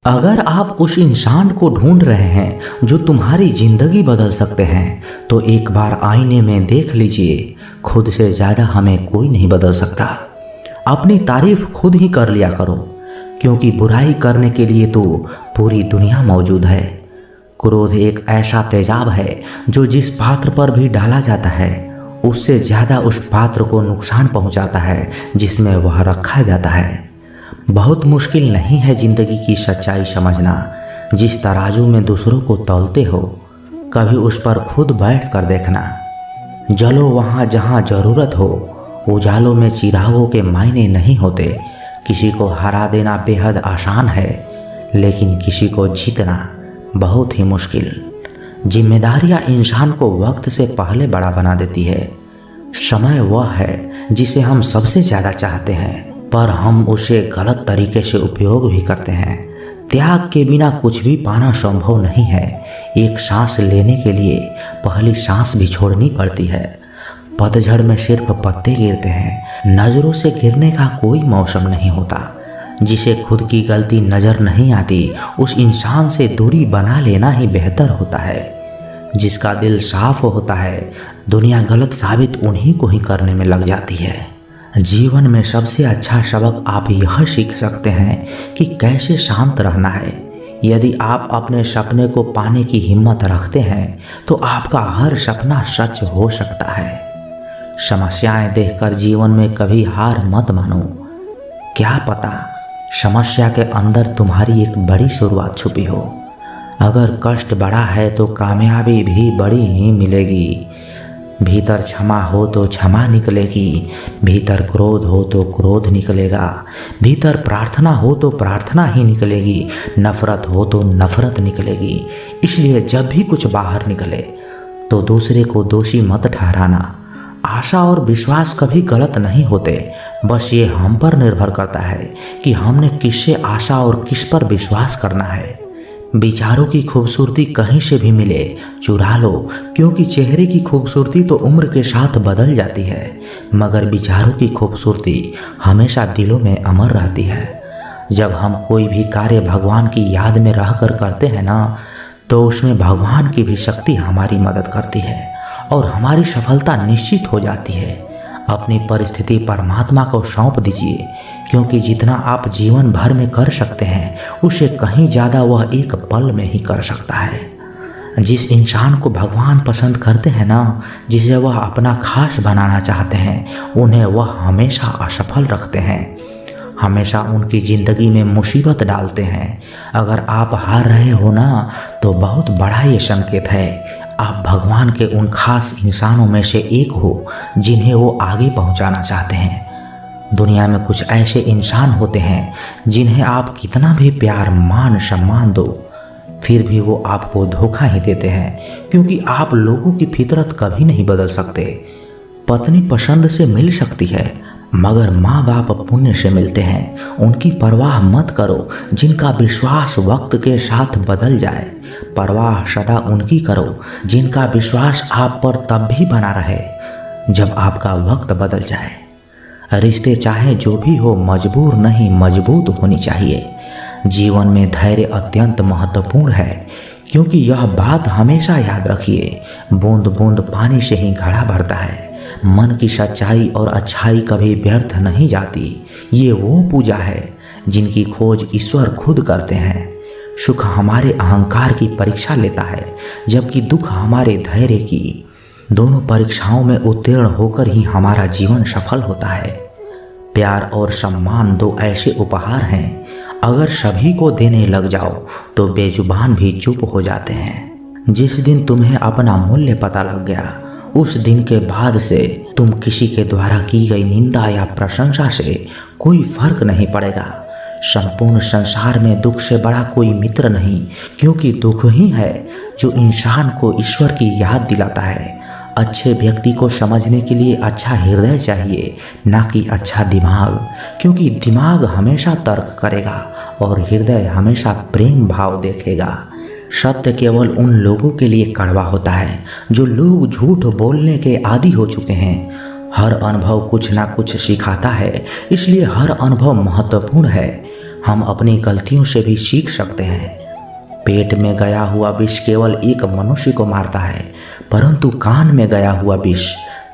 अगर आप उस इंसान को ढूंढ रहे हैं जो तुम्हारी जिंदगी बदल सकते हैं तो एक बार आईने में देख लीजिए। खुद से ज़्यादा हमें कोई नहीं बदल सकता। अपनी तारीफ खुद ही कर लिया करो, क्योंकि बुराई करने के लिए तो पूरी दुनिया मौजूद है। क्रोध एक ऐसा तेजाब है जो जिस पात्र पर भी डाला जाता है उससे ज़्यादा उस पात्र को नुकसान पहुंचाता है जिसमें वह रखा जाता है। बहुत मुश्किल नहीं है ज़िंदगी की सच्चाई समझना। जिस तराजू में दूसरों को तौलते हो, कभी उस पर खुद बैठ कर देखना। जलो वहाँ जहाँ ज़रूरत हो। उजालों में चिरागों के मायने नहीं होते। किसी को हरा देना बेहद आसान है, लेकिन किसी को जीतना बहुत ही मुश्किल। जिम्मेदारियाँ इंसान को वक्त से पहले बड़ा बना देती है। समय वह है जिसे हम सबसे ज़्यादा चाहते हैं, पर हम उसे गलत तरीके से उपयोग भी करते हैं। त्याग के बिना कुछ भी पाना संभव नहीं है। एक सांस लेने के लिए पहली सांस भी छोड़नी पड़ती है। पतझड़ में सिर्फ पत्ते गिरते हैं। नज़रों से गिरने का कोई मौसम नहीं होता। जिसे खुद की गलती नज़र नहीं आती, उस इंसान से दूरी बना लेना ही बेहतर होता है। जिसका दिल साफ होता है, दुनिया गलत साबित उन्हीं को ही करने में लग जाती है। जीवन में सबसे अच्छा सबक आप यह सीख सकते हैं कि कैसे शांत रहना है। यदि आप अपने सपने को पाने की हिम्मत रखते हैं तो आपका हर सपना सच हो सकता है। समस्याएं देखकर जीवन में कभी हार मत मानो। क्या पता समस्या के अंदर तुम्हारी एक बड़ी शुरुआत छुपी हो। अगर कष्ट बड़ा है तो कामयाबी भी बड़ी ही मिलेगी। भीतर क्षमा हो तो क्षमा निकलेगी। भीतर क्रोध हो तो क्रोध निकलेगा। भीतर प्रार्थना हो तो प्रार्थना ही निकलेगी। नफरत हो तो नफरत निकलेगी। इसलिए जब भी कुछ बाहर निकले तो दूसरे को दोषी मत ठहराना। आशा और विश्वास कभी गलत नहीं होते, बस ये हम पर निर्भर करता है कि हमने किससे आशा और किस पर विश्वास करना है। विचारों की खूबसूरती कहीं से भी मिले चुरा लो, क्योंकि चेहरे की खूबसूरती तो उम्र के साथ बदल जाती है, मगर विचारों की खूबसूरती हमेशा दिलों में अमर रहती है। जब हम कोई भी कार्य भगवान की याद में रहकर करते हैं ना, तो उसमें भगवान की भी शक्ति हमारी मदद करती है और हमारी सफलता निश्चित हो जाती है। अपनी परिस्थिति परमात्मा को सौंप दीजिए, क्योंकि जितना आप जीवन भर में कर सकते हैं उसे कहीं ज़्यादा वह एक पल में ही कर सकता है। जिस इंसान को भगवान पसंद करते हैं ना, जिसे वह अपना खास बनाना चाहते हैं, उन्हें वह हमेशा असफल रखते हैं, हमेशा उनकी ज़िंदगी में मुसीबत डालते हैं। अगर आप हार रहे हो ना, तो बहुत बड़ा ये संकेत है आप भगवान के उन खास इंसानों में से एक हो जिन्हें वो आगे पहुंचाना चाहते हैं। दुनिया में कुछ ऐसे इंसान होते हैं जिन्हें आप कितना भी प्यार मान सम्मान दो, फिर भी वो आपको धोखा ही देते हैं, क्योंकि आप लोगों की फितरत कभी नहीं बदल सकते। पत्नी पसंद से मिल सकती है, मगर माँ बाप पुण्य से मिलते हैं। उनकी परवाह मत करो जिनका विश्वास वक्त के साथ बदल जाए। परवाह सदा उनकी करो जिनका विश्वास आप पर तब भी बना रहे जब आपका वक्त बदल जाए। रिश्ते चाहे जो भी हो, मजबूर नहीं मजबूत होनी चाहिए। जीवन में धैर्य अत्यंत महत्वपूर्ण है, क्योंकि यह बात हमेशा याद रखिए, बूंद बूंद पानी से ही घड़ा भरता है। मन की सच्चाई और अच्छाई कभी व्यर्थ नहीं जाती। ये वो पूजा है जिनकी खोज ईश्वर खुद करते हैं। सुख हमारे अहंकार की परीक्षा लेता है, जबकि दुख हमारे धैर्य की। दोनों परीक्षाओं में उत्तीर्ण होकर ही हमारा जीवन सफल होता है। प्यार और सम्मान दो ऐसे उपहार हैं, अगर सभी को देने लग जाओ तो बेजुबान भी चुप हो जाते हैं। जिस दिन तुम्हें अपना मूल्य पता लग गया, उस दिन के बाद से तुम किसी के द्वारा की गई निंदा या प्रशंसा से कोई फर्क नहीं पड़ेगा। संपूर्ण संसार में दुख से बड़ा कोई मित्र नहीं, क्योंकि दुख ही है जो इंसान को ईश्वर की याद दिलाता है। अच्छे व्यक्ति को समझने के लिए अच्छा हृदय चाहिए, ना कि अच्छा दिमाग, क्योंकि दिमाग हमेशा तर्क करेगा और हृदय हमेशा प्रेम भाव देखेगा। सत्य केवल उन लोगों के लिए कड़वा होता है जो लोग झूठ बोलने के आदी हो चुके हैं। हर अनुभव कुछ ना कुछ सिखाता है, इसलिए हर अनुभव महत्वपूर्ण है। हम अपनी गलतियों से भी सीख सकते हैं। पेट में गया हुआ विष केवल एक मनुष्य को मारता है, परंतु कान में गया हुआ विष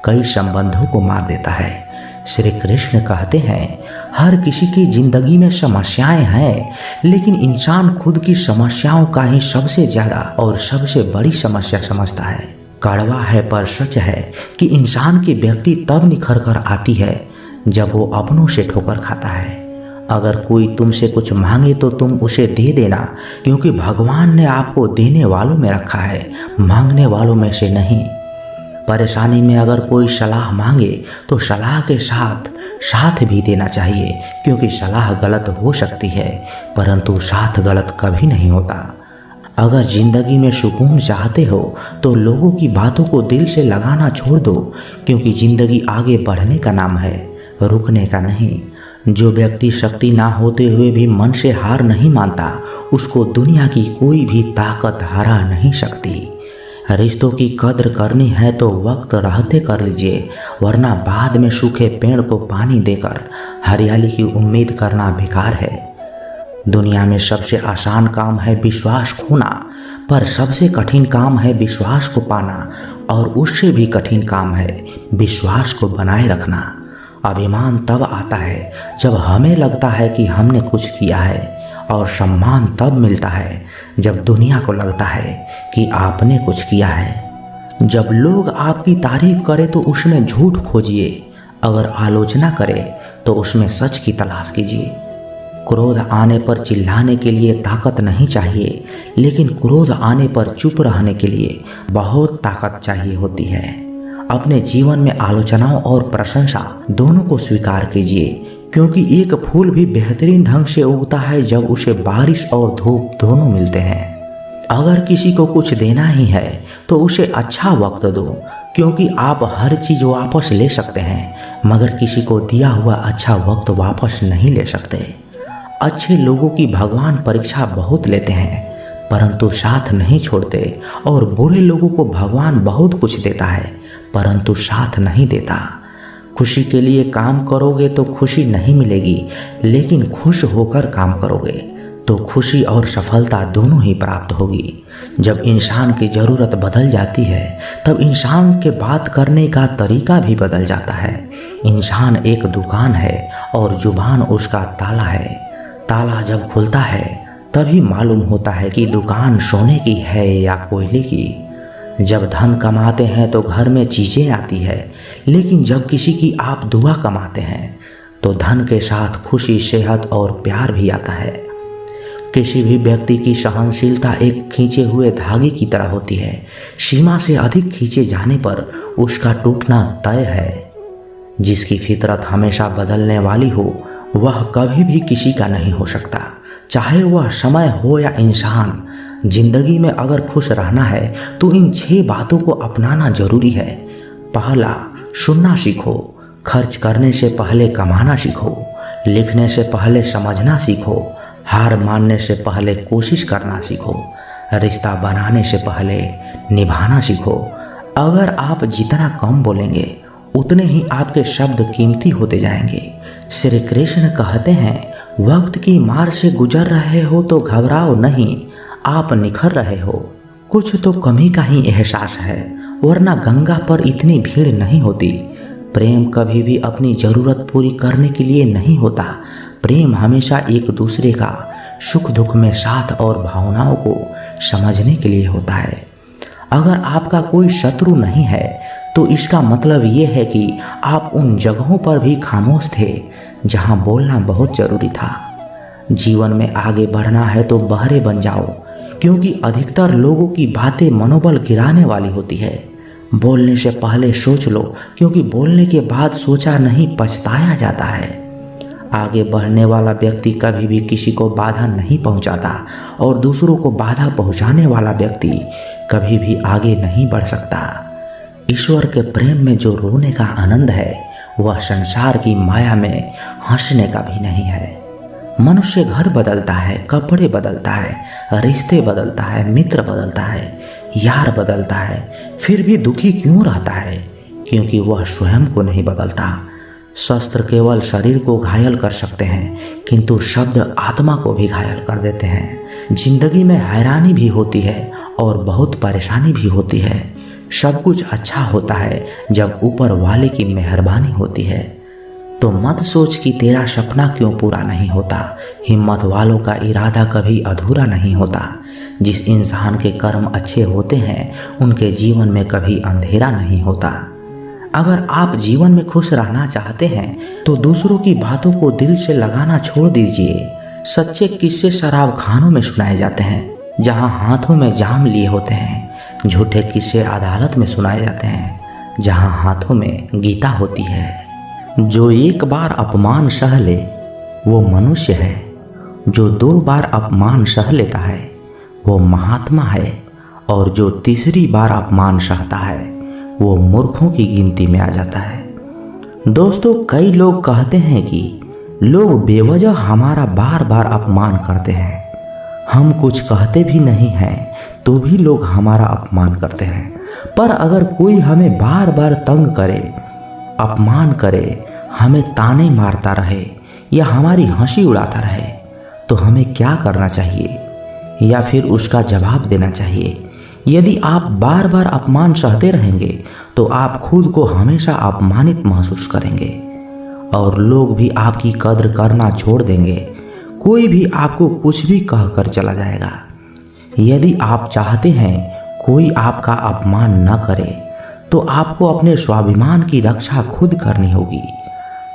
कई संबंधों को मार देता है। श्री कृष्ण कहते हैं, हर किसी की जिंदगी में समस्याएं हैं, लेकिन इंसान खुद की समस्याओं का ही सबसे ज्यादा और सबसे बड़ी समस्या समझता है। कड़वा है पर सच है कि इंसान की व्यक्ति तब निखर कर आती है जब वो अपनों से ठोकर खाता है। अगर कोई तुमसे कुछ मांगे तो तुम उसे दे देना, क्योंकि भगवान ने आपको देने वालों में रखा है, मांगने वालों में से नहीं। परेशानी में अगर कोई सलाह मांगे तो सलाह के साथ भी देना चाहिए, क्योंकि सलाह गलत हो सकती है परंतु साथ गलत कभी नहीं होता। अगर जिंदगी में सुकून चाहते हो तो लोगों की बातों को दिल से लगाना छोड़ दो, क्योंकि जिंदगी आगे बढ़ने का नाम है, रुकने का नहीं। जो व्यक्ति शक्ति ना होते हुए भी मन से हार नहीं मानता, उसको दुनिया की कोई भी ताकत हरा नहीं सकती। रिश्तों की कद्र करनी है तो वक्त रहते कर लीजिए, वरना बाद में सूखे पेड़ को पानी देकर हरियाली की उम्मीद करना बेकार है। दुनिया में सबसे आसान काम है विश्वास खोना, पर सबसे कठिन काम है विश्वास को पाना, और उससे भी कठिन काम है विश्वास को बनाए रखना। अभिमान तब आता है जब हमें लगता है कि हमने कुछ किया है, और सम्मान तब मिलता है जब दुनिया को लगता है कि आपने कुछ किया है। जब लोग आपकी तारीफ करें तो उसमें झूठ खोजिए, अगर आलोचना करें तो उसमें सच की तलाश कीजिए। क्रोध आने पर चिल्लाने के लिए ताकत नहीं चाहिए, लेकिन क्रोध आने पर चुप रहने के लिए बहुत ताकत चाहिए होती है। अपने जीवन में आलोचनाओं और प्रशंसा दोनों को स्वीकार कीजिए, क्योंकि एक फूल भी बेहतरीन ढंग से उगता है जब उसे बारिश और धूप दोनों मिलते हैं। अगर किसी को कुछ देना ही है तो उसे अच्छा वक्त दो, क्योंकि आप हर चीज़ वापस ले सकते हैं, मगर किसी को दिया हुआ अच्छा वक्त वापस नहीं ले सकते। अच्छे लोगों की भगवान परीक्षा बहुत लेते हैं, परंतु साथ नहीं छोड़ते, और बुरे लोगों को भगवान बहुत कुछ देता है परंतु साथ नहीं देता। खुशी के लिए काम करोगे तो खुशी नहीं मिलेगी, लेकिन खुश होकर काम करोगे तो खुशी और सफलता दोनों ही प्राप्त होगी। जब इंसान की ज़रूरत बदल जाती है तब इंसान के बात करने का तरीका भी बदल जाता है। इंसान एक दुकान है और जुबान उसका ताला है। ताला जब खुलता है तभी मालूम होता है कि दुकान सोने की है या कोयले की। जब धन कमाते हैं तो घर में चीज़ें आती है, लेकिन जब किसी की आप दुआ कमाते हैं तो धन के साथ खुशी, सेहत और प्यार भी आता है। किसी भी व्यक्ति की सहनशीलता एक खींचे हुए धागे की तरह होती है। सीमा से अधिक खींचे जाने पर उसका टूटना तय है। जिसकी फितरत हमेशा बदलने वाली हो वह कभी भी किसी का नहीं हो सकता, चाहे वह समय हो या इंसान। जिंदगी में अगर खुश रहना है तो इन 6 बातों को अपनाना जरूरी है। पहला, सुनना सीखो। खर्च करने से पहले कमाना सीखो। लिखने से पहले समझना सीखो। हार मानने से पहले कोशिश करना सीखो। रिश्ता बनाने से पहले निभाना सीखो। अगर आप जितना कम बोलेंगे उतने ही आपके शब्द कीमती होते जाएंगे। श्री कृष्ण कहते हैं, वक्त की मार से गुजर रहे हो तो घबराओ नहीं, आप निखर रहे हो। कुछ तो कमी का ही एहसास है, वरना गंगा पर इतनी भीड़ नहीं होती। प्रेम कभी भी अपनी ज़रूरत पूरी करने के लिए नहीं होता। प्रेम हमेशा एक दूसरे का सुख दुख में साथ और भावनाओं को समझने के लिए होता है। अगर आपका कोई शत्रु नहीं है तो इसका मतलब ये है कि आप उन जगहों पर भी खामोश थे जहां बोलना बहुत ज़रूरी था। जीवन में आगे बढ़ना है तो बहरे बन जाओ, क्योंकि अधिकतर लोगों की बातें मनोबल गिराने वाली होती है। बोलने से पहले सोच लो, क्योंकि बोलने के बाद सोचा नहीं पछताया जाता है। आगे बढ़ने वाला व्यक्ति कभी भी किसी को बाधा नहीं पहुंचाता, और दूसरों को बाधा पहुंचाने वाला व्यक्ति कभी भी आगे नहीं बढ़ सकता। ईश्वर के प्रेम में जो रोने का आनंद है वह संसार की माया में हंसने का भी नहीं है। मनुष्य घर बदलता है, कपड़े बदलता है, रिश्ते बदलता है, मित्र बदलता है, यार बदलता है, फिर भी दुखी क्यों रहता है? क्योंकि वह स्वयं को नहीं बदलता। शस्त्र केवल शरीर को घायल कर सकते हैं, किंतु शब्द आत्मा को भी घायल कर देते हैं। जिंदगी में हैरानी भी होती है और बहुत परेशानी भी होती है। सब कुछ अच्छा होता है जब ऊपर वाले की मेहरबानी होती है। तो मत सोच कि तेरा सपना क्यों पूरा नहीं होता। हिम्मत वालों का इरादा कभी अधूरा नहीं होता। जिस इंसान के कर्म अच्छे होते हैं उनके जीवन में कभी अंधेरा नहीं होता। अगर आप जीवन में खुश रहना चाहते हैं तो दूसरों की बातों को दिल से लगाना छोड़ दीजिए। सच्चे किस्से शराब खानों में सुनाए जाते हैं जहां हाथों में जाम लिए होते हैं। झूठे किस्से अदालत में सुनाए जाते हैं जहां हाथों में गीता होती है। जो एक बार अपमान सह ले वो मनुष्य है, जो 2 बार अपमान सह लेता है वो महात्मा है, और जो तीसरी बार अपमान सहता है वो मूर्खों की गिनती में आ जाता है। दोस्तों, कई लोग कहते हैं कि लोग बेवजह हमारा बार बार अपमान करते हैं। हम कुछ कहते भी नहीं हैं तो भी लोग हमारा अपमान करते हैं। पर अगर कोई हमें बार बार तंग करे, अपमान करे, हमें ताने मारता रहे या हमारी हंसी उड़ाता रहे तो हमें क्या करना चाहिए या फिर उसका जवाब देना चाहिए? यदि आप बार बार अपमान सहते रहेंगे तो आप खुद को हमेशा अपमानित महसूस करेंगे और लोग भी आपकी कद्र करना छोड़ देंगे। कोई भी आपको कुछ भी कहकर चला जाएगा। यदि आप चाहते हैं कोई आपका अपमान न करे तो आपको अपने स्वाभिमान की रक्षा खुद करनी होगी।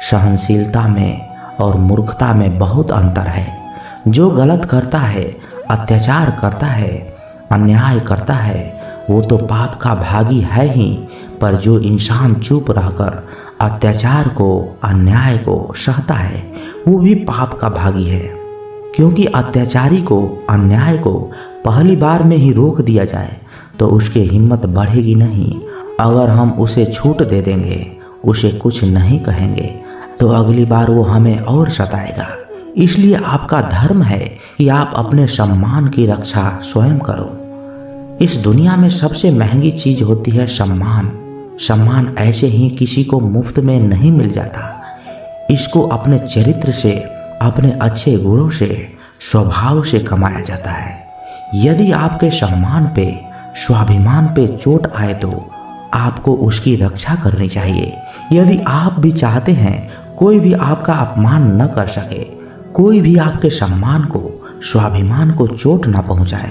सहनशीलता में और मूर्खता में बहुत अंतर है। जो गलत करता है, अत्याचार करता है, अन्याय करता है वो तो पाप का भागी है ही, पर जो इंसान चुप रहकर अत्याचार को, अन्याय को सहता है वो भी पाप का भागी है। क्योंकि अत्याचारी को, अन्याय को पहली बार में ही रोक दिया जाए तो उसकी हिम्मत बढ़ेगी नहीं। अगर हम उसे छूट दे देंगे, उसे कुछ नहीं कहेंगे तो अगली बार वो हमें और सताएगा। इसलिए आपका धर्म है कि आप अपने सम्मान की रक्षा स्वयं करो। इस दुनिया में सबसे महंगी चीज होती है सम्मान। सम्मान ऐसे ही किसी को मुफ्त में नहीं मिल जाता। इसको अपने चरित्र से, अपने अच्छे गुणों से, स्वभाव से कमाया जाता है। यदि आपके सम्मान पे, स्वाभिमान पे चोट आए तो आपको उसकी रक्षा करनी चाहिए। यदि आप भी चाहते हैं कोई भी आपका अपमान न कर सके, कोई भी आपके सम्मान को, स्वाभिमान को चोट न पहुंचाए,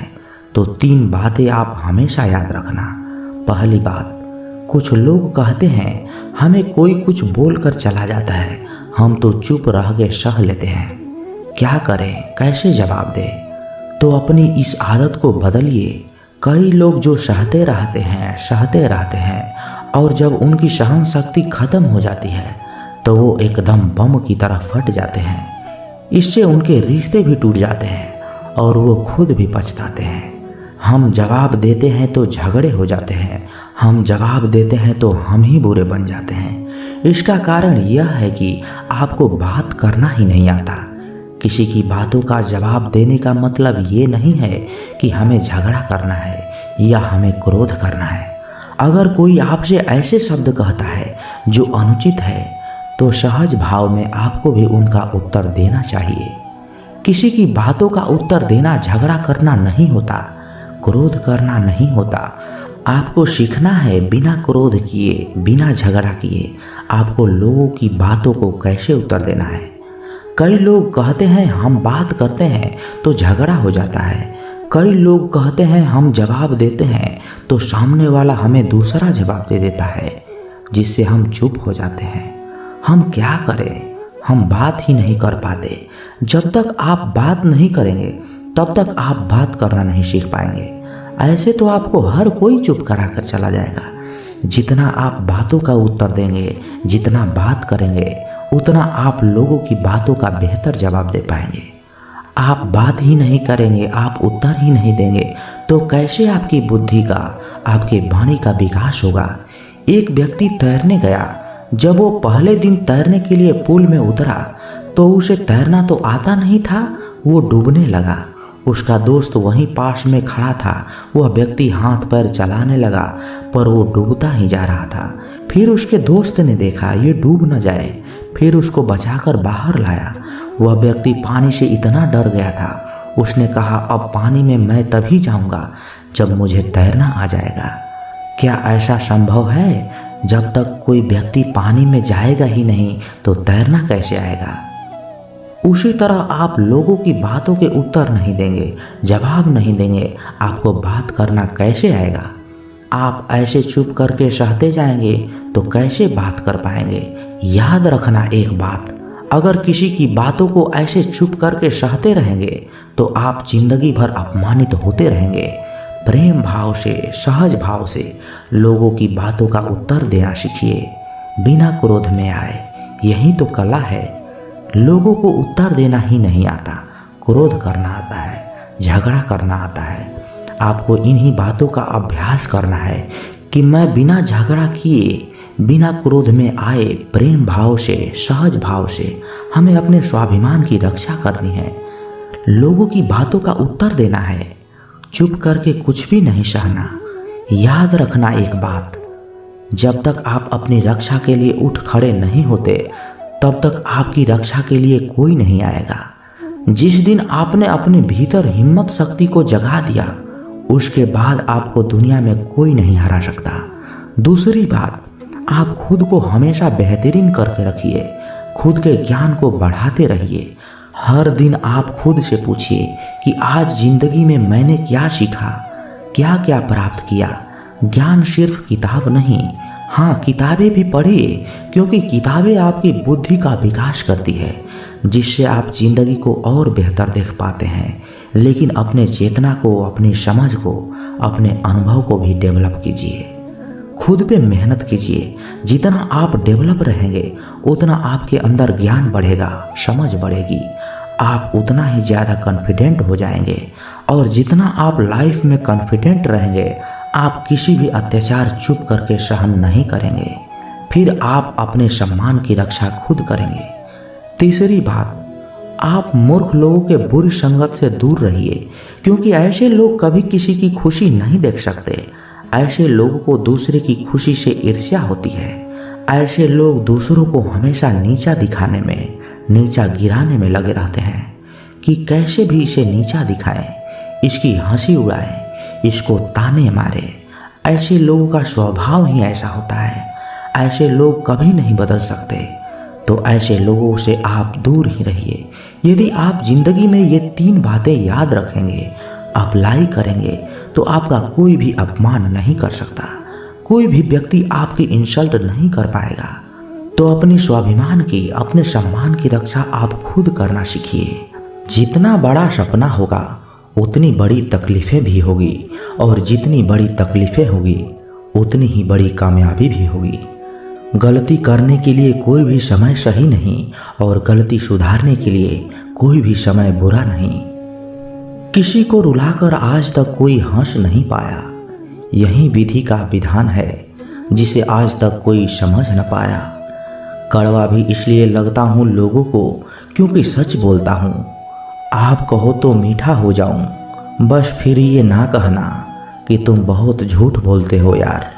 तो 3 बातें आप हमेशा याद रखना। पहली बात, कुछ लोग कहते हैं हमें कोई कुछ बोलकर चला जाता है, हम तो चुप रह के सह लेते हैं। क्या करें, कैसे जवाब दें? तो अपनी इस आदत को बदलिए। कई लोग जो सहते रहते हैं और जब उनकी सहन शक्ति खत्म हो जाती है तो वो एकदम बम की तरह फट जाते हैं। इससे उनके रिश्ते भी टूट जाते हैं और वो खुद भी पछताते हैं। हम जवाब देते हैं तो झगड़े हो जाते हैं, हम जवाब देते हैं तो हम ही बुरे बन जाते हैं। इसका कारण यह है कि आपको बात करना ही नहीं आता। किसी की बातों का जवाब देने का मतलब ये नहीं है कि हमें झगड़ा करना है या हमें क्रोध करना है। अगर कोई आपसे ऐसे शब्द कहता है जो अनुचित है तो सहज भाव में आपको भी उनका उत्तर देना चाहिए। किसी की बातों का उत्तर देना झगड़ा करना नहीं होता, क्रोध करना नहीं होता। आपको सीखना है बिना क्रोध किए, बिना झगड़ा किए आपको लोगों की बातों को कैसे उत्तर देना है। कई लोग कहते हैं हम बात करते हैं तो झगड़ा हो जाता है। कई लोग कहते हैं हम जवाब देते हैं तो सामने वाला हमें दूसरा जवाब दे देता है, जिससे हम चुप हो जाते हैं। हम क्या करें, हम बात ही नहीं कर पाते। जब तक आप बात नहीं करेंगे तब तक आप बात करना नहीं सीख पाएंगे। ऐसे तो आपको हर कोई चुप करा कर चला जाएगा। जितना आप बातों का उत्तर देंगे, जितना बात करेंगे, उतना आप लोगों की बातों का बेहतर जवाब दे पाएंगे। आप बात ही नहीं करेंगे, आप उत्तर ही नहीं देंगे तो कैसे आपकी बुद्धि का, आपके वाणी का विकास होगा। एक व्यक्ति तैरने गया। जब वो पहले दिन तैरने के लिए पूल में उतरा तो उसे तैरना तो आता नहीं था, वो डूबने लगा। उसका दोस्त वहीं पास में खड़ा था। वह व्यक्ति हाथ पैर चलाने लगा पर वो डूबता ही जा रहा था। फिर उसके दोस्त ने देखा ये डूब न जाए, फिर उसको बचाकर बाहर लाया। वह व्यक्ति पानी से इतना डर गया था, उसने कहा, अब पानी में मैं तभी जाऊंगा जब मुझे तैरना आ जाएगा। क्या ऐसा संभव है? जब तक कोई व्यक्ति पानी में जाएगा ही नहीं तो तैरना कैसे आएगा? उसी तरह आप लोगों की बातों के उत्तर नहीं देंगे, जवाब नहीं देंगे, आपको बात करना कैसे आएगा? आप ऐसे चुप करके सहते जाएंगे तो कैसे बात कर पाएंगे? याद रखना एक बात, अगर किसी की बातों को ऐसे चुप करके सहते रहेंगे तो आप जिंदगी भर अपमानित होते रहेंगे। प्रेम भाव से, सहज भाव से लोगों की बातों का उत्तर देना सीखिए, बिना क्रोध में आए। यही तो कला है। लोगों को उत्तर देना ही नहीं आता, क्रोध करना आता है, झगड़ा करना आता है। आपको इन्हीं बातों का अभ्यास करना है कि मैं बिना झगड़ा किए, बिना क्रोध में आए, प्रेम भाव से, सहज भाव से हमें अपने स्वाभिमान की रक्षा करनी है। लोगों की बातों का उत्तर देना है, चुप करके कुछ भी नहीं सहना। याद रखना एक बात, जब तक आप अपनी रक्षा के लिए उठ खड़े नहीं होते तब तक आपकी रक्षा के लिए कोई नहीं आएगा। जिस दिन आपने अपने भीतर हिम्मत शक्ति को जगा दिया, उसके बाद आपको दुनिया में कोई नहीं हरा सकता। दूसरी बात, आप खुद को हमेशा बेहतरीन करके रखिए, खुद के ज्ञान को बढ़ाते रहिए। हर दिन आप खुद से पूछिए कि आज जिंदगी में मैंने क्या सीखा, क्या क्या प्राप्त किया। ज्ञान सिर्फ किताब नहीं, हाँ किताबें भी पढ़िए, क्योंकि किताबें आपकी बुद्धि का विकास करती है, जिससे आप जिंदगी को और बेहतर देख पाते हैं। लेकिन अपने चेतना को, अपनी समझ को, अपने अनुभव को भी डेवलप कीजिए। खुद पे मेहनत कीजिए। जितना आप डेवलप रहेंगे उतना आपके अंदर ज्ञान बढ़ेगा, समझ बढ़ेगी, आप उतना ही ज़्यादा कॉन्फिडेंट हो जाएंगे। और जितना आप लाइफ में कॉन्फिडेंट रहेंगे, आप किसी भी अत्याचार चुप करके सहन नहीं करेंगे। फिर आप अपने सम्मान की रक्षा खुद करेंगे। तीसरी बात, आप मूर्ख लोगों के बुरी संगत से दूर रहिए, क्योंकि ऐसे लोग कभी किसी की खुशी नहीं देख सकते। ऐसे लोगों को दूसरे की खुशी से ईर्ष्या होती है। ऐसे लोग दूसरों को हमेशा नीचा दिखाने में, नीचा गिराने में लगे रहते हैं कि कैसे भी इसे नीचा दिखाएं, इसकी हंसी उड़ाएं, इसको ताने मारे। ऐसे लोगों का स्वभाव ही ऐसा होता है। ऐसे लोग कभी नहीं बदल सकते। तो ऐसे लोगों से आप दूर ही रहिए। यदि आप जिंदगी में ये 3 बातें याद रखेंगे, अप्लाई करेंगे, तो आपका कोई भी अपमान नहीं कर सकता, कोई भी व्यक्ति आपकी इंसल्ट नहीं कर पाएगा। तो अपनी स्वाभिमान की, अपने सम्मान की रक्षा आप खुद करना सीखिए। जितना बड़ा सपना होगा उतनी बड़ी तकलीफ़ें भी होगी, और जितनी बड़ी तकलीफ़ें होगी उतनी ही बड़ी कामयाबी भी होगी। गलती करने के लिए कोई भी समय सही नहीं, और गलती सुधारने के लिए कोई भी समय बुरा नहीं। किसी को रुलाकर आज तक कोई हंस नहीं पाया, यही विधि का विधान है जिसे आज तक कोई समझ न पाया। कड़वा भी इसलिए लगता हूँ लोगों को क्योंकि सच बोलता हूँ। आप कहो तो मीठा हो जाऊं, बस फिर ये ना कहना कि तुम बहुत झूठ बोलते हो यार।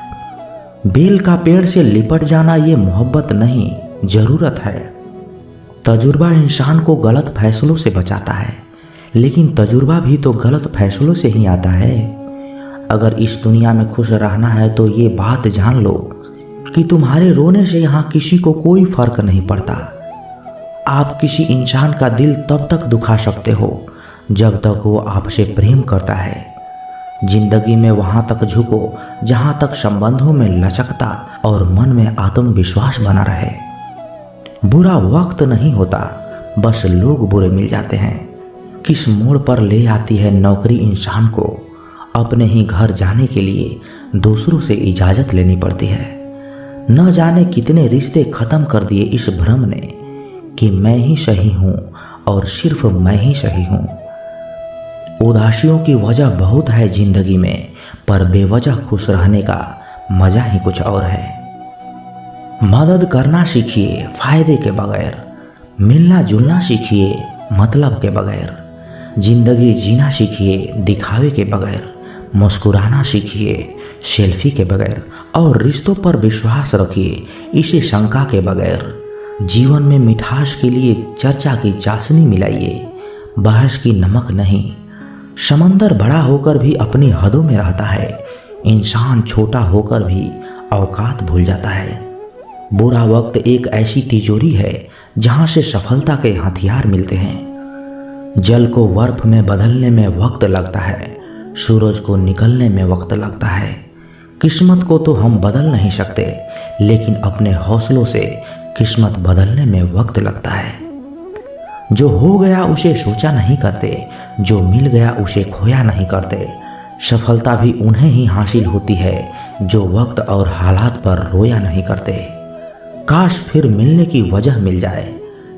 बेल का पेड़ से लिपट जाना ये मोहब्बत नहीं, ज़रूरत है। तजुर्बा इंसान को गलत फैसलों से बचाता है, लेकिन तजुर्बा भी तो गलत फैसलों से ही आता है। अगर इस दुनिया में खुश रहना है तो ये बात जान लो कि तुम्हारे रोने से यहाँ किसी को कोई फर्क नहीं पड़ता। आप किसी इंसान का दिल तब तक दुखा सकते हो जब तक वो आपसे प्रेम करता है। जिंदगी में वहाँ तक झुको जहाँ तक संबंधों में लचकता और मन में आत्मविश्वास बना रहे। बुरा वक्त नहीं होता, बस लोग बुरे मिल जाते हैं। किस मोड़ पर ले आती है नौकरी इंसान को अपने ही घर जाने के लिए दूसरों से इजाज़त लेनी पड़ती है। न जाने कितने रिश्ते ख़त्म कर दिए इस भ्रम ने कि मैं ही सही हूँ और सिर्फ मैं ही सही हूँ। उदासियों की वजह बहुत है जिंदगी में, पर बेवजह खुश रहने का मजा ही कुछ और है। मदद करना सीखिए फायदे के बगैर, मिलना जुलना सीखिए मतलब के बगैर, जिंदगी जीना सीखिए दिखावे के बगैर, मुस्कुराना सीखिए सेल्फी के बगैर, और रिश्तों पर विश्वास रखिए इसी शंका के बगैर। जीवन में मिठास के लिए चर्चा की चाशनी मिलाइए, बहस की नमक नहीं। समंदर बड़ा होकर भी अपनी हदों में रहता है, इंसान छोटा होकर भी औकात भूल जाता है। बुरा वक्त एक ऐसी तिजोरी है जहां से सफलता के हथियार मिलते हैं। जल को बर्फ में बदलने में वक्त लगता है, सूरज को निकलने में वक्त लगता है। किस्मत को तो हम बदल नहीं सकते, लेकिन अपने हौसलों से किस्मत बदलने में वक्त लगता है। जो हो गया उसे सोचा नहीं करते, जो मिल गया उसे खोया नहीं करते। सफलता भी उन्हें ही हासिल होती है जो वक्त और हालात पर रोया नहीं करते। काश फिर मिलने की वजह मिल जाए,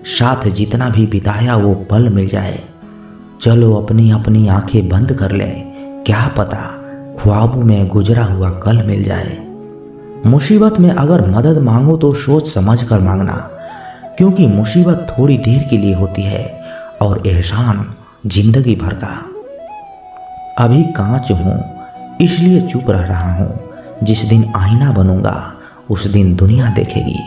साथ जितना भी बिताया वो पल मिल जाए। चलो अपनी अपनी आंखें बंद कर लें, क्या पता ख्वाबों में गुजरा हुआ कल मिल जाए। मुसीबत में अगर मदद मांगो तो सोच समझ कर मांगना, क्योंकि मुसीबत थोड़ी देर के लिए होती है और एहसान जिंदगी भर का। अभी कांच हूँ इसलिए चुप रह रहा हूँ, जिस दिन आईना बनूंगा उस दिन दुनिया देखेगी।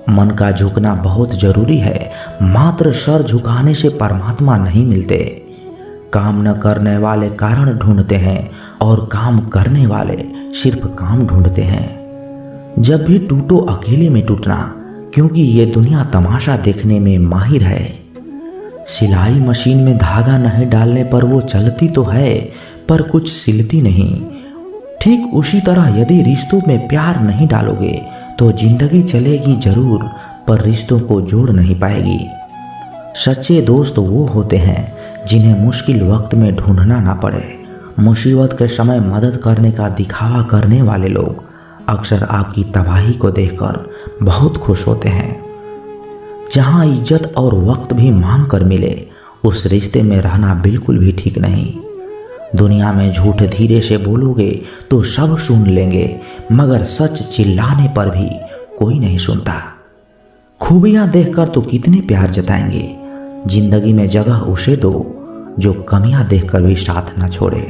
मन का झुकना बहुत जरूरी है, मात्र सर झुकाने से परमात्मा नहीं मिलते। काम न करने वाले कारण ढूंढते हैं और काम करने वाले सिर्फ काम ढूंढते हैं। जब भी टूटो अकेले में टूटना, क्योंकि ये दुनिया तमाशा देखने में माहिर है। सिलाई मशीन में धागा नहीं डालने पर वो चलती तो है, पर कुछ सिलती नहीं। ठीक उसी तरह यदि रिश्तों में प्यार नहीं डालोगे तो जिंदगी चलेगी जरूर, पर रिश्तों को जोड़ नहीं पाएगी। सच्चे दोस्त वो होते हैं जिन्हें मुश्किल वक्त में ढूंढना ना पड़े। मुसीबत के समय मदद करने का दिखावा करने वाले लोग अक्सर आपकी तबाही को देखकर बहुत खुश होते हैं। जहां इज्जत और वक्त भी मांग कर मिले, उस रिश्ते में रहना बिल्कुल भी ठीक नहीं। दुनिया में झूठ धीरे से बोलोगे तो सब सुन लेंगे, मगर सच चिल्लाने पर भी कोई नहीं सुनता। खूबियां देखकर तो कितने प्यार जताएंगे, जिंदगी में जगह उसे दो जो कमियां देखकर भी साथ ना छोड़े।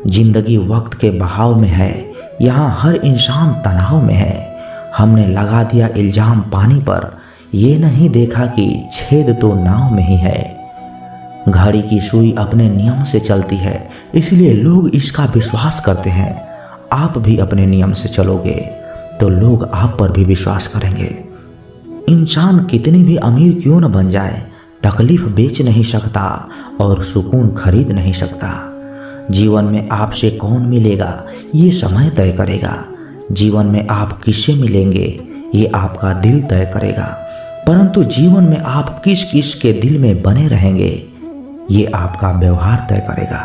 जिंदगी वक्त के बहाव में है, यहाँ हर इंसान तनाव में है। हमने लगा दिया इल्जाम पानी पर, ये नहीं देखा कि छेद तो नाव में ही है। घड़ी की सुई अपने नियम से चलती है, इसलिए लोग इसका विश्वास करते हैं। आप भी अपने नियम से चलोगे तो लोग आप पर भी विश्वास करेंगे। इंसान कितनी भी अमीर क्यों न बन जाए, तकलीफ बेच नहीं सकता और सुकून खरीद नहीं सकता। जीवन में आपसे कौन मिलेगा ये समय तय करेगा। जीवन में आप किससे मिलेंगे ये आपका दिल तय करेगा। परंतु जीवन में आप किस किस के दिल में बने रहेंगे ये आपका व्यवहार तय करेगा।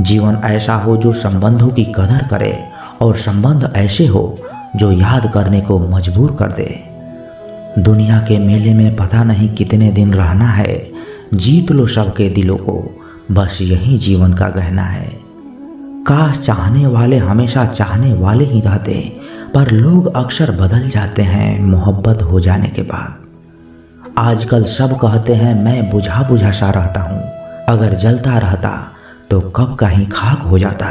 जीवन ऐसा हो जो संबंधों की कदर करे, और संबंध ऐसे हो जो याद करने को मजबूर कर दे। दुनिया के मेले में पता नहीं कितने दिन रहना है, जीत लो सबके दिलों को, बस यही जीवन का गहना है। काश चाहने वाले हमेशा चाहने वाले ही रहते, पर लोग अक्सर बदल जाते हैं मोहब्बत हो जाने के बाद। आजकल सब कहते हैं मैं बुझा बुझा सा रहता हूँ, अगर जलता रहता तो कब कहीं खाक हो जाता।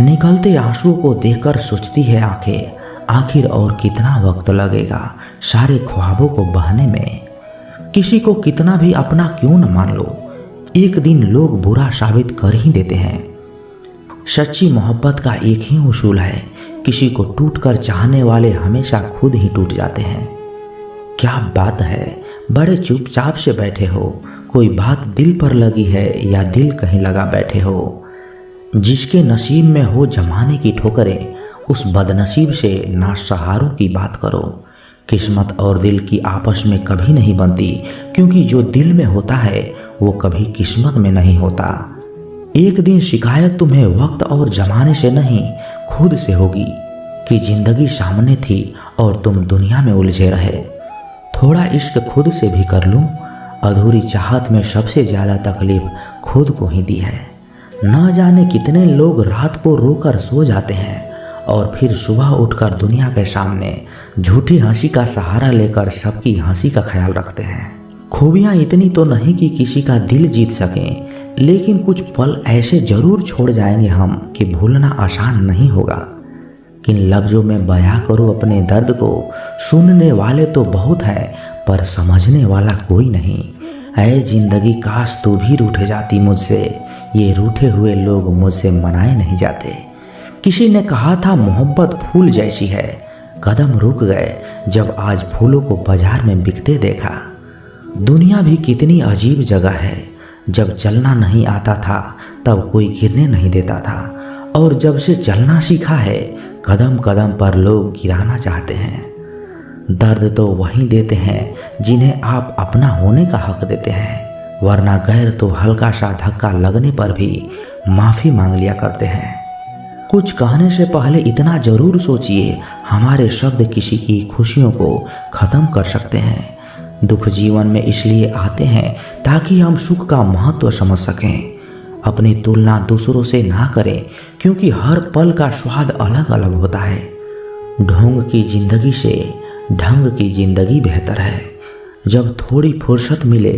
निकलते आंसुओं को देखकर सोचती है आंखें, आखिर और कितना वक्त लगेगा सारे ख्वाबों को बहने में। किसी को कितना भी अपना क्यों न मान लो, एक दिन लोग बुरा साबित कर ही देते हैं। सच्ची मोहब्बत का एक ही उसूल है, किसी को टूटकर चाहने वाले हमेशा खुद ही टूट जाते हैं। क्या बात है, बड़े चुपचाप से बैठे हो, कोई बात दिल पर लगी है या दिल कहीं लगा बैठे हो। जिसके नसीब में हो जमाने की ठोकरें, उस बदनसीब से ना सहारों की बात करो। किस्मत और दिल की आपस में कभी नहीं बनती, क्योंकि जो दिल में होता है वो कभी किस्मत में नहीं होता। एक दिन शिकायत तुम्हें वक्त और जमाने से नहीं खुद से होगी कि जिंदगी सामने थी और तुम दुनिया में उलझे रहे। थोड़ा इश्क खुद से भी कर लूं, अधूरी चाहत में सबसे ज़्यादा तकलीफ खुद को ही दी है। न जाने कितने लोग रात को रोकर सो जाते हैं और फिर सुबह उठकर दुनिया के सामने झूठी हंसी का सहारा लेकर सबकी हंसी का ख्याल रखते हैं। खूबियाँ इतनी तो नहीं कि किसी का दिल जीत सकें, लेकिन कुछ पल ऐसे जरूर छोड़ जाएंगे हम कि भूलना आसान नहीं होगा। किन लफ्ज़ों में बयां करूं अपने दर्द को। सुनने वाले तो बहुत हैं पर समझने वाला कोई नहीं। ऐ जिंदगी काश तू भी रूठ जाती मुझसे, ये रूठे हुए लोग मुझसे मनाए नहीं जाते। किसी ने कहा था मोहब्बत फूल जैसी है, कदम रुक गए जब आज फूलों को बाजार में बिकते देखा। दुनिया भी कितनी अजीब जगह है, जब चलना नहीं आता था तब कोई गिरने नहीं देता था, और जब से चलना सीखा है कदम कदम पर लोग गिराना चाहते हैं। दर्द तो वही देते हैं जिन्हें आप अपना होने का हक देते हैं, वरना गैर तो हल्का सा धक्का लगने पर भी माफ़ी मांग लिया करते हैं। कुछ कहने से पहले इतना ज़रूर सोचिए, हमारे शब्द किसी की खुशियों को ख़त्म कर सकते हैं। दुख जीवन में इसलिए आते हैं ताकि हम सुख का महत्व समझ सकें। अपनी तुलना दूसरों से ना करें, क्योंकि हर पल का स्वाद अलग अलग होता है। ढोंग की जिंदगी से ढंग की जिंदगी बेहतर है। जब थोड़ी फुर्सत मिले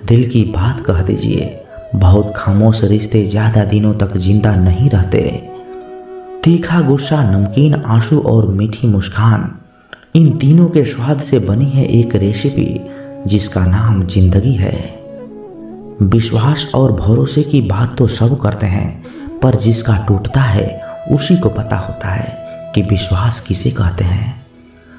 दिल की बात कह दीजिए। बहुत खामोश रिश्ते ज़्यादा दिनों तक जिंदा नहीं रहते। तीखा गुस्सा, नमकीन आंसू और मीठी मुस्कान, इन तीनों के स्वाद से बनी है एक रेसिपी जिसका नाम जिंदगी है। विश्वास और भरोसे की बात तो सब करते हैं, पर जिसका टूटता है उसी को पता होता है कि विश्वास किसे कहते हैं।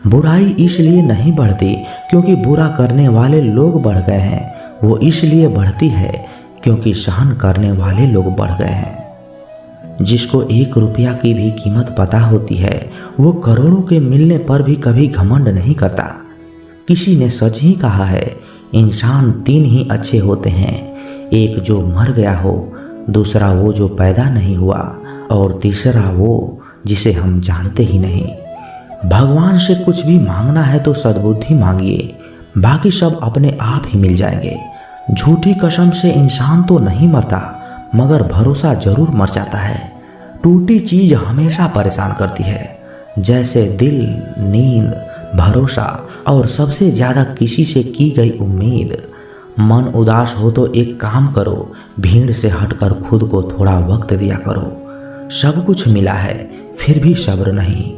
बुराई इसलिए नहीं बढ़ती क्योंकि बुरा करने वाले लोग बढ़ गए हैं, वो इसलिए बढ़ती है क्योंकि सहन करने वाले लोग बढ़ गए हैं। जिसको 1 रुपया की भी कीमत पता होती है वो करोड़ों के मिलने पर भी कभी घमंड नहीं करता। किसी ने सच ही कहा है, इंसान 3 ही अच्छे होते हैं, एक जो मर गया हो, दूसरा वो जो पैदा नहीं हुआ, और तीसरा वो जिसे हम जानते ही नहीं। भगवान से कुछ भी मांगना है तो सद्बुद्धि मांगिए, बाकी सब अपने आप ही मिल जाएंगे। झूठी कसम से इंसान तो नहीं मरता, मगर भरोसा जरूर मर जाता है। टूटी चीज हमेशा परेशान करती है, जैसे दिल, नींद, भरोसा और सबसे ज़्यादा किसी से की गई उम्मीद। मन उदास हो तो एक काम करो, भीड़ से हटकर खुद को थोड़ा वक्त दिया करो। सब कुछ मिला है फिर भी सब्र नहीं,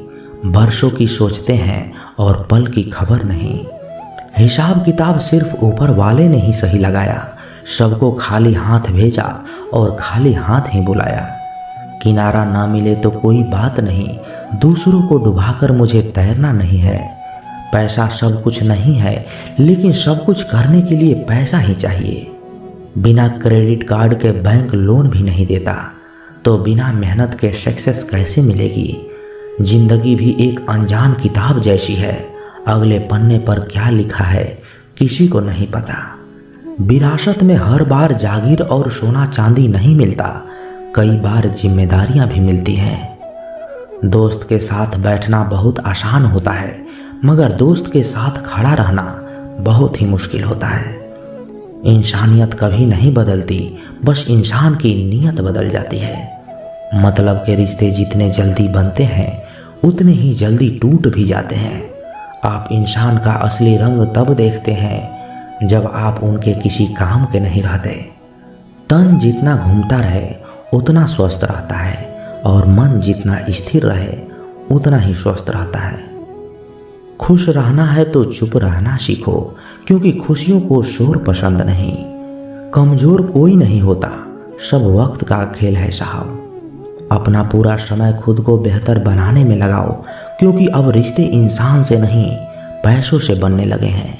बरसों की सोचते हैं और पल की खबर नहीं। हिसाब किताब सिर्फ ऊपर वाले ने ही सही लगाया, सबको खाली हाथ भेजा और खाली हाथ ही बुलाया। किनारा ना मिले तो कोई बात नहीं, दूसरों को डुबाकर मुझे तैरना नहीं है। पैसा सब कुछ नहीं है, लेकिन सब कुछ करने के लिए पैसा ही चाहिए। बिना क्रेडिट कार्ड के बैंक लोन भी नहीं देता, तो बिना मेहनत के सक्सेस कैसे मिलेगी। जिंदगी भी एक अनजान किताब जैसी है, अगले पन्ने पर क्या लिखा है किसी को नहीं पता। विरासत में हर बार जागीर और सोना चांदी नहीं मिलता, कई बार जिम्मेदारियां भी मिलती हैं। दोस्त के साथ बैठना बहुत आसान होता है, मगर दोस्त के साथ खड़ा रहना बहुत ही मुश्किल होता है। इंसानियत कभी नहीं बदलती, बस इंसान की नीयत बदल जाती है। मतलब के रिश्ते जितने जल्दी बनते हैं उतने ही जल्दी टूट भी जाते हैं। आप इंसान का असली रंग तब देखते हैं जब आप उनके किसी काम के नहीं रहते। तन जितना घूमता रहे उतना स्वस्थ रहता है, और मन जितना स्थिर रहे उतना ही स्वस्थ रहता है। खुश रहना है तो चुप रहना सीखो, क्योंकि खुशियों को शोर पसंद नहीं। कमजोर कोई नहीं होता, सब वक्त का खेल है साहब। अपना पूरा समय खुद को बेहतर बनाने में लगाओ, क्योंकि अब रिश्ते इंसान से नहीं पैसों से बनने लगे हैं।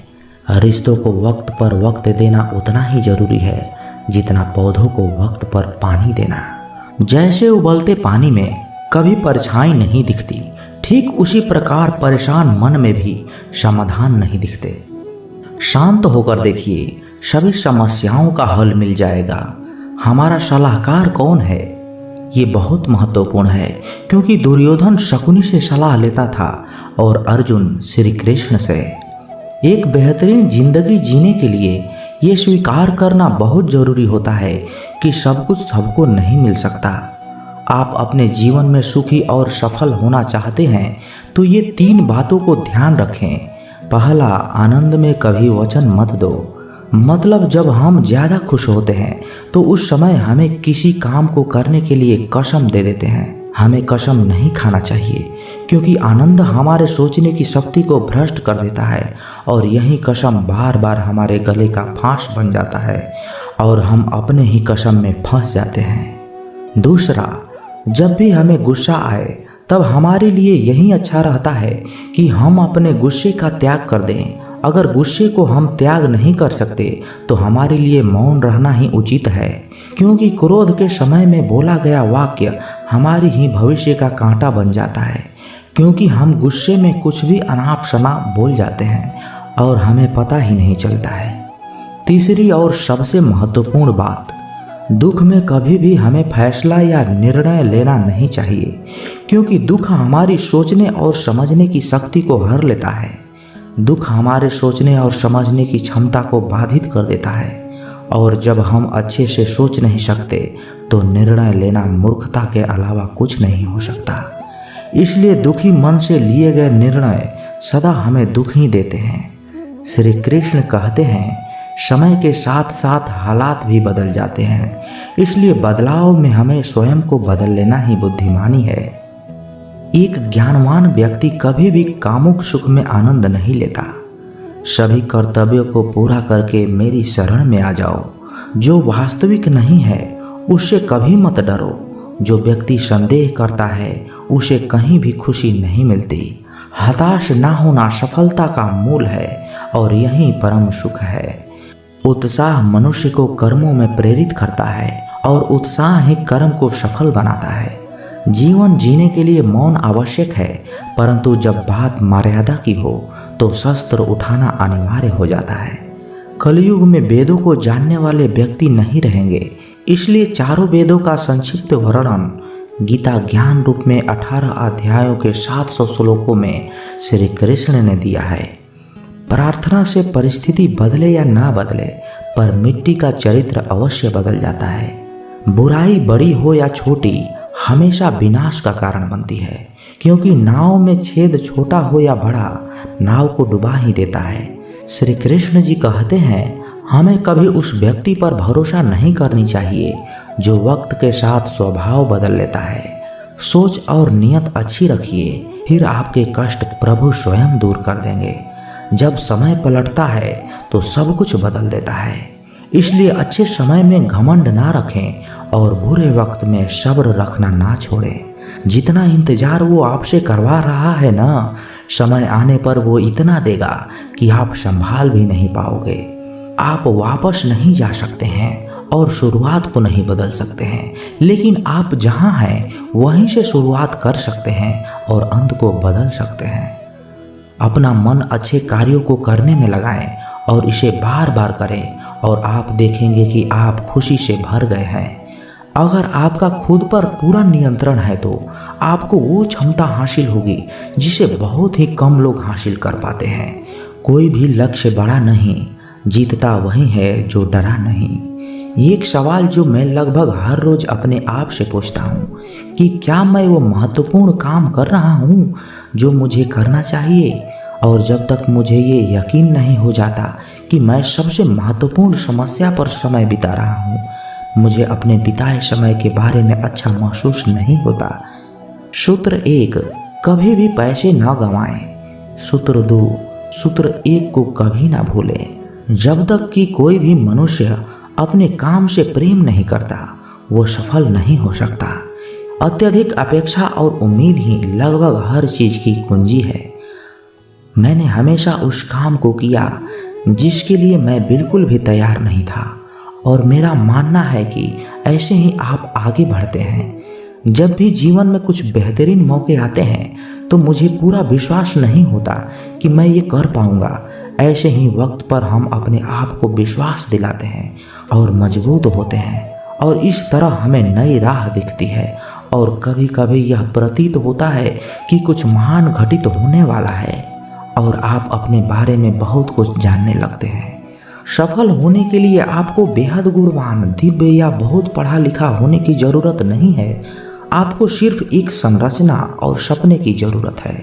रिश्तों को वक्त पर वक्त देना उतना ही जरूरी है जितना पौधों को वक्त पर पानी देना। जैसे उबलते पानी में कभी परछाई नहीं दिखती, ठीक उसी प्रकार परेशान मन में भी समाधान नहीं दिखते। शांत होकर देखिए, सभी समस्याओं का हल मिल जाएगा। हमारा सलाहकार कौन है, ये बहुत महत्वपूर्ण है, क्योंकि दुर्योधन शकुनी से सलाह लेता था और अर्जुन श्री कृष्ण से। एक बेहतरीन जिंदगी जीने के लिए ये स्वीकार करना बहुत जरूरी होता है कि सब कुछ सबको नहीं मिल सकता। आप अपने जीवन में सुखी और सफल होना चाहते हैं तो ये 3 बातों को ध्यान रखें। पहला, आनंद में कभी वचन मत दो। मतलब जब हम ज़्यादा खुश होते हैं तो उस समय हमें किसी काम को करने के लिए कसम दे देते हैं। हमें कसम नहीं खाना चाहिए, क्योंकि आनंद हमारे सोचने की शक्ति को भ्रष्ट कर देता है और यही कसम बार बार हमारे गले का फांस बन जाता है और हम अपने ही कसम में फंस जाते हैं। दूसरा, जब भी हमें गुस्सा आए तब हमारे लिए यही अच्छा रहता है कि हम अपने गुस्से का त्याग कर दें। अगर गुस्से को हम त्याग नहीं कर सकते तो हमारे लिए मौन रहना ही उचित है, क्योंकि क्रोध के समय में बोला गया वाक्य हमारी ही भविष्य का कांटा बन जाता है, क्योंकि हम गुस्से में कुछ भी अनाप शनाप बोल जाते हैं और हमें पता ही नहीं चलता है। तीसरी और सबसे महत्वपूर्ण बात, दुख में कभी भी हमें फैसला या निर्णय लेना नहीं चाहिए, क्योंकि दुख हमारी सोचने और समझने की शक्ति को हर लेता है। दुख हमारे सोचने और समझने की क्षमता को बाधित कर देता है, और जब हम अच्छे से सोच नहीं सकते तो निर्णय लेना मूर्खता के अलावा कुछ नहीं हो सकता। इसलिए दुखी मन से लिए गए निर्णय सदा हमें दुख ही देते हैं। श्री कृष्ण कहते हैं, समय के साथ साथ हालात भी बदल जाते हैं, इसलिए बदलाव में हमें स्वयं को बदल लेना ही बुद्धिमानी है। एक ज्ञानवान व्यक्ति कभी भी कामुक सुख में आनंद नहीं लेता। सभी कर्तव्यों को पूरा करके मेरी शरण में आ जाओ। जो वास्तविक नहीं है उससे कभी मत डरो। जो व्यक्ति संदेह करता है उसे कहीं भी खुशी नहीं मिलती। हताश ना होना सफलता का मूल है और यही परम सुख है। उत्साह मनुष्य को कर्मों में प्रेरित करता है और उत्साह ही कर्म को सफल बनाता है। जीवन जीने के लिए मौन आवश्यक है, परंतु जब बात मर्यादा की हो तो शस्त्र उठाना अनिवार्य हो जाता है। कलयुग में वेदों को जानने वाले व्यक्ति नहीं रहेंगे, इसलिए चारों वेदों का संक्षिप्त वर्णन गीता ज्ञान रूप में 18 अध्यायों के 700 श्लोकों में श्री कृष्ण ने दिया है। प्रार्थना से परिस्थिति बदले या ना बदले, पर मिट्टी का चरित्र अवश्य बदल जाता है। बुराई बड़ी हो या छोटी हमेशा विनाश का कारण बनती है, क्योंकि नाव में छेद छोटा हो या बड़ा नाव को डुबा ही देता है। श्री कृष्ण जी कहते हैं, हमें कभी उस व्यक्ति पर भरोसा नहीं करनी चाहिए जो वक्त के साथ स्वभाव बदल लेता है। सोच और नियत अच्छी रखिए, फिर आपके कष्ट प्रभु स्वयं दूर कर देंगे। जब समय पलटता है तो सब कुछ बदल देता है। इसलिए अच्छे समय में घमंड ना रखें और बुरे वक्त में सब्र रखना ना छोड़ें। जितना इंतजार वो आपसे करवा रहा है ना, समय आने पर वो इतना देगा कि आप संभाल भी नहीं पाओगे। आप वापस नहीं जा सकते हैं और शुरुआत को नहीं बदल सकते हैं, लेकिन आप जहां हैं वहीं से शुरुआत कर सकते हैं और अंत को बदल सकते हैं। अपना मन अच्छे कार्यों को करने में लगाएं और इसे बार बार करें और आप देखेंगे कि आप खुशी से भर गए हैं। अगर आपका खुद पर पूरा नियंत्रण है तो आपको वो क्षमता हासिल होगी जिसे बहुत ही कम लोग हासिल कर पाते हैं। कोई भी लक्ष्य बड़ा नहीं, जीतता वही है जो डरा नहीं। एक सवाल जो मैं लगभग हर रोज अपने आप से पूछता हूँ कि क्या मैं वो महत्वपूर्ण काम कर रहा हूँ जो मुझे करना चाहिए। और जब तक मुझे ये यकीन नहीं हो जाता कि मैं सबसे महत्वपूर्ण समस्या पर समय बिता रहा हूँ, मुझे अपने बिताए समय के बारे में अच्छा महसूस नहीं होता। सूत्र 1, कभी भी पैसे न गंवाएं। सूत्र 2, सूत्र 1 को कभी ना भूलें। जब तक कि कोई भी मनुष्य अपने काम से प्रेम नहीं करता वो सफल नहीं हो सकता। अत्यधिक अपेक्षा और उम्मीद ही लगभग हर चीज की कुंजी है। मैंने हमेशा उस काम को किया जिसके लिए मैं बिल्कुल भी तैयार नहीं था, और मेरा मानना है कि ऐसे ही आप आगे बढ़ते हैं। जब भी जीवन में कुछ बेहतरीन मौके आते हैं तो मुझे पूरा विश्वास नहीं होता कि मैं ये कर पाऊंगा। ऐसे ही वक्त पर हम अपने आप को विश्वास दिलाते हैं और मजबूत होते हैं, और इस तरह हमें नई राह दिखती है। और कभी कभी यह प्रतीत होता है कि कुछ महान घटित होने वाला है और आप अपने बारे में बहुत कुछ जानने लगते हैं। सफल होने के लिए आपको बेहद गुणवान, दिव्य या बहुत पढ़ा लिखा होने की जरूरत नहीं है। आपको सिर्फ एक संरचना और सपने की जरूरत है।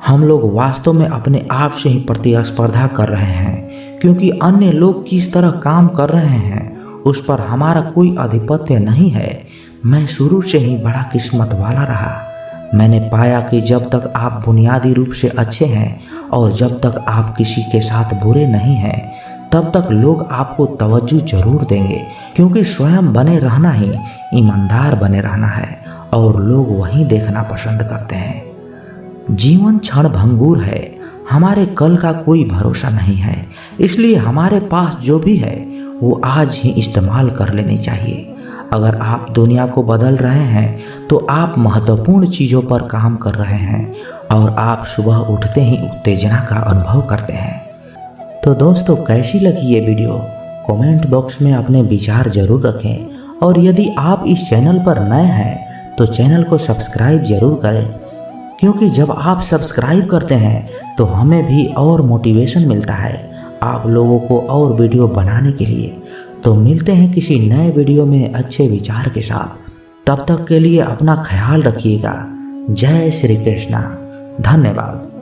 हम लोग वास्तव में अपने आप से ही प्रतिस्पर्धा कर रहे हैं, क्योंकि अन्य लोग किस तरह काम कर रहे हैं उस पर हमारा कोई आधिपत्य नहीं है। मैं शुरू से ही बड़ा किस्मत वाला रहा। मैंने पाया कि जब तक आप बुनियादी रूप से अच्छे हैं और जब तक आप किसी के साथ बुरे नहीं हैं, तब तक लोग आपको तवज्जो जरूर देंगे, क्योंकि स्वयं बने रहना ही ईमानदार बने रहना है और लोग वही देखना पसंद करते हैं। जीवन क्षण भंगुर है, हमारे कल का कोई भरोसा नहीं है, इसलिए हमारे पास जो भी है वो आज ही इस्तेमाल कर लेनी चाहिए। अगर आप दुनिया को बदल रहे हैं तो आप महत्वपूर्ण चीज़ों पर काम कर रहे हैं और आप सुबह उठते ही उत्तेजना का अनुभव करते हैं। तो दोस्तों, कैसी लगी ये वीडियो? कमेंट बॉक्स में अपने विचार जरूर रखें और यदि आप इस चैनल पर नए हैं तो चैनल को सब्सक्राइब जरूर करें, क्योंकि जब आप सब्सक्राइब करते हैं तो हमें भी और मोटिवेशन मिलता है आप लोगों को और वीडियो बनाने के लिए। तो मिलते हैं किसी नए वीडियो में अच्छे विचार के साथ। तब तक के लिए अपना ख्याल रखिएगा। जय श्री कृष्णा। धन्यवाद।